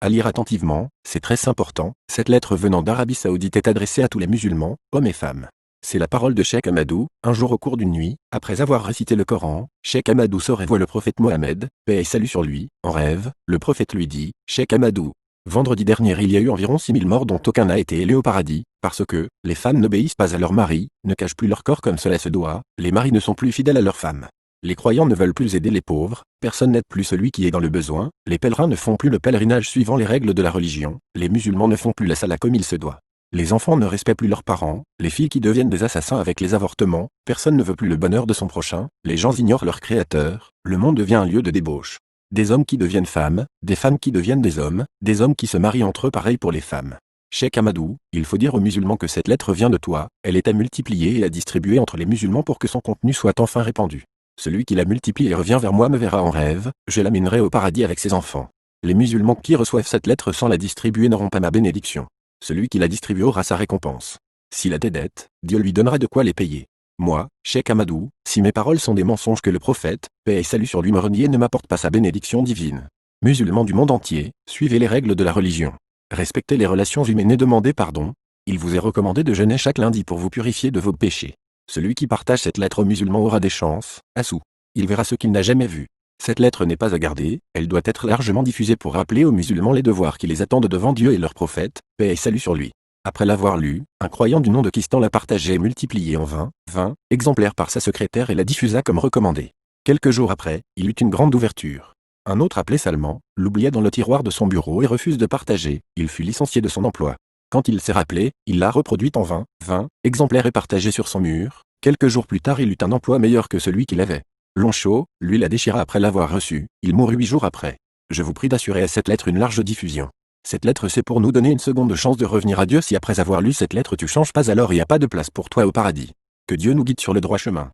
À lire attentivement, c'est très important, cette lettre venant d'Arabie Saoudite est adressée à tous les musulmans, hommes et femmes. C'est la parole de Cheikh Ahmadou. Un jour au cours d'une nuit, après avoir récité le Coran, Cheikh Ahmadou sort et voit le prophète Mohammed, paix et salut sur lui. En rêve, le prophète lui dit, Cheikh Ahmadou, vendredi dernier il y a eu environ 6000 morts dont aucun n'a été élevé au paradis, parce que, les femmes n'obéissent pas à leurs maris, ne cachent plus leur corps comme cela se doit, les maris ne sont plus fidèles à leurs femmes. Les croyants ne veulent plus aider les pauvres, personne n'aide plus celui qui est dans le besoin, les pèlerins ne font plus le pèlerinage suivant les règles de la religion, les musulmans ne font plus la salat comme il se doit. Les enfants ne respectent plus leurs parents, les filles qui deviennent des assassins avec les avortements, personne ne veut plus le bonheur de son prochain, les gens ignorent leur créateur, le monde devient un lieu de débauche. Des hommes qui deviennent femmes, des femmes qui deviennent des hommes qui se marient entre eux, pareil pour les femmes. Cheikh Ahmadou, il faut dire aux musulmans que cette lettre vient de toi, elle est à multiplier et à distribuer entre les musulmans pour que son contenu soit enfin répandu. Celui qui la multiplie et revient vers moi me verra en rêve, je l'amènerai au paradis avec ses enfants. Les musulmans qui reçoivent cette lettre sans la distribuer n'auront pas ma bénédiction. Celui qui la distribue aura sa récompense. S'il a des dettes, Dieu lui donnera de quoi les payer. Moi, Cheikh Ahmadou, si mes paroles sont des mensonges que le prophète, paix et salut sur lui me renie et ne m'apporte pas sa bénédiction divine. Musulmans du monde entier, suivez les règles de la religion. Respectez les relations humaines et demandez pardon. Il vous est recommandé de jeûner chaque lundi pour vous purifier de vos péchés. Celui qui partage cette lettre aux musulmans aura des chances, Assou. Il verra ce qu'il n'a jamais vu. Cette lettre n'est pas à garder, elle doit être largement diffusée pour rappeler aux musulmans les devoirs qui les attendent devant Dieu et leur prophète, paix et salut sur lui. Après l'avoir lu, un croyant du nom de Kistan l'a partagé et multiplié en 20 exemplaires par sa secrétaire et la diffusa comme recommandé. Quelques jours après, il eut une grande ouverture. Un autre appelé Salman, l'oublia dans le tiroir de son bureau et refuse de partager, il fut licencié de son emploi. Quand il s'est rappelé, il l'a reproduite en 20 exemplaires et partagée sur son mur. Quelques jours plus tard il eut un emploi meilleur que celui qu'il avait. Lonchot, lui la déchira après l'avoir reçue, il mourut 8 jours après. Je vous prie d'assurer à cette lettre une large diffusion. Cette lettre c'est pour nous donner une seconde chance de revenir à Dieu si après avoir lu cette lettre tu changes pas alors il n'y a pas de place pour toi au paradis. Que Dieu nous guide sur le droit chemin.